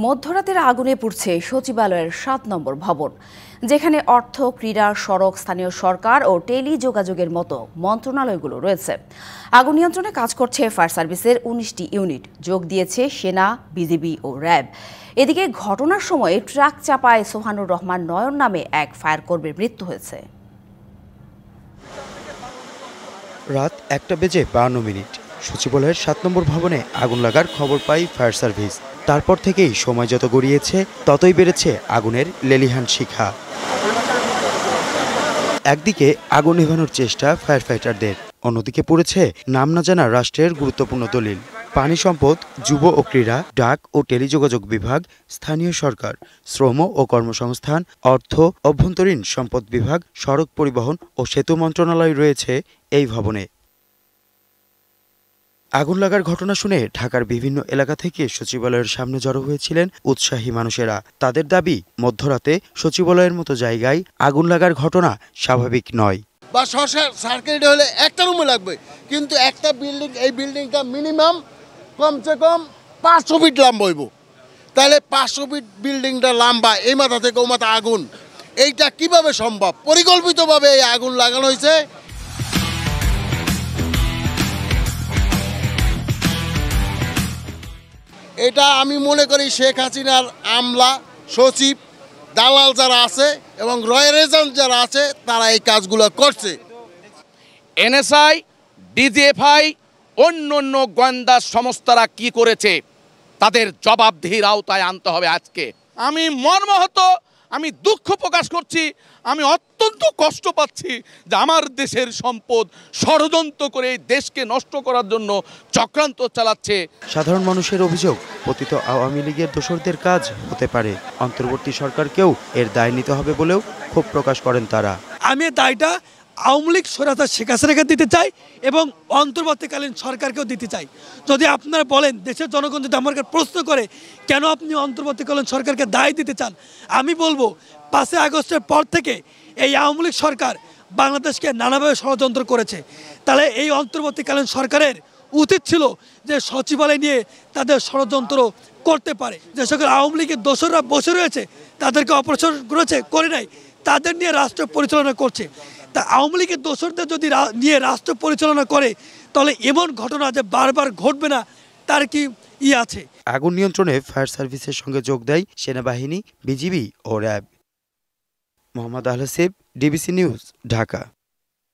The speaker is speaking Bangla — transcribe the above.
মধ্যরাতের আগুনে পুড়ছে সচিবালয়ের ৭ নম্বর ভবন, যেখানে অর্থ, ক্রীড়া, সড়ক, স্থানীয় সরকার ও টেলি যোগাযোগের মতো মন্ত্রণালয়গুলো রয়েছে। আগুন নিয়ন্ত্রণে কাজ করছে ফায়ার সার্ভিসের ১৯টি ইউনিট, যোগ দিয়েছে সেনা, বিজিবি ও র্যাব। এদিকে ঘটনার সময় ট্রাক চাপায় সোহানুর রহমান নয়ন নামে এক ফায়ার কর্মীর মৃত্যু হয়েছে। রাত ১:৫২ সচিবালয়ের ৭ নম্বর ভবনে আগুন লাগার খবর পায় ফায়ার সার্ভিস। তারপর থেকেই সময় যত গড়িয়েছে ততই বেড়েছে আগুনের লেলিহান শিখা। একদিকে আগুন নেভানোর চেষ্টা ফায়ার ফাইটারদের, অন্যদিকে পড়েছে নাম না জানা রাষ্ট্রের গুরুত্বপূর্ণ দলিল। পানি সম্পদ, যুব ও ক্রীড়া, ডাক ও টেলিযোগাযোগ বিভাগ, স্থানীয় সরকার, শ্রম ও কর্মসংস্থান, অর্থ, অভ্যন্তরীণ সম্পদ বিভাগ, সড়ক পরিবহন ও সেতু মন্ত্রণালয় রয়েছে এই ভবনে। আগুন লাগার ঘটনা শুনে ঢাকার বিভিন্ন এলাকা থেকে সচিবালয়ের সামনে জড়ো হয়েছিলেন উৎসাহী মানুষেরা। তাদের দাবি, মধ্যরাতে সচিবালয়ের মতো জায়গায় আগুন লাগার ঘটনা স্বাভাবিক নয়। বা সরকারি হলে একটা রুমে লাগবে, কিন্তু একটা বিল্ডিং, এই বিল্ডিংটা মিনিমাম কমসে কম ৫০০ ফিট লম্বা হইব। তাহলে ৫০০ ফিট বিল্ডিংটা লম্বা, এই মাথা থেকে ও মাথা আগুন, এইটা কিভাবে সম্ভব? পরিকল্পিতভাবে এই আগুন লাগানো হয়েছে। এটা আমি মনে করি শেখ হাসিনার আমলা, সচিব, দালাল যারা আছে এবং রয়্যাল এজেন্ট যারা আছে তারা এই কাজগুলো করছে। এনএসআই, ডিজিএফআই, অন্য গোয়েন্দা সংস্থারা কি করেছে তাদের জবাবদিহির আওতায় আনতে হবে। আজকে আমি মর্মাহত, আমি দুঃখ প্রকাশ করছি, আমি অত্যন্ত কষ্ট পাচ্ছি যে আমার দেশের সম্পদ ষড়যন্ত্র করে এই দেশকে নষ্ট করার জন্য চক্রান্ত চালাচ্ছে। সাধারণ মানুষের অভিযোগ, পতিত আওয়ামী লীগের দোসরদের কাজ হতে পারে। অন্তর্বর্তী সরকারকেও এর দায় নিতে হবে বলেও ক্ষোভ প্রকাশ করেন তারা। আমি দায়টা আওয়ামী লীগ স্বৈরাচার শেখ হাসিনাকে দিতে চাই এবং অন্তর্বর্তীকালীন সরকারকেও দিতে চাই। যদি আপনারা বলেন, দেশের জনগণ যদি আমার প্রশ্ন করে কেন আপনি অন্তর্বর্তীকালীন সরকারকে দায় দিতে চান, আমি বলবো ৫ই আগস্টের পর থেকে এই আওয়ামী লীগ সরকার বাংলাদেশকে নানাভাবে ষড়যন্ত্র করেছে। তাহলে এই অন্তর্বর্তীকালীন সরকারের উচিত ছিল যে সচিবালয় নিয়ে তাদের ষড়যন্ত্র করতে পারে। যে সকল আওয়ামী লীগের দোসররা বসে রয়েছে, তাদেরকে অপারেশন করেছে, করে নাই, তাদের নিয়ে রাষ্ট্র পরিচালনা করছে। তা আওয়ামী লীগের দোসরদের যদি নিয়ে রাষ্ট্র পরিচালনা করে, তাহলে এমন ঘটনা যে বারবার ঘটবে না, তার কি আছে? আগুন নিয়ন্ত্রণে ফায়ার সার্ভিসের সঙ্গে যোগ দেয় সেনাবাহিনী, বিজিবি ও র্যাব। মোহাম্মদ আল হাসিব, ডিবিসি নিউজ, ঢাকা।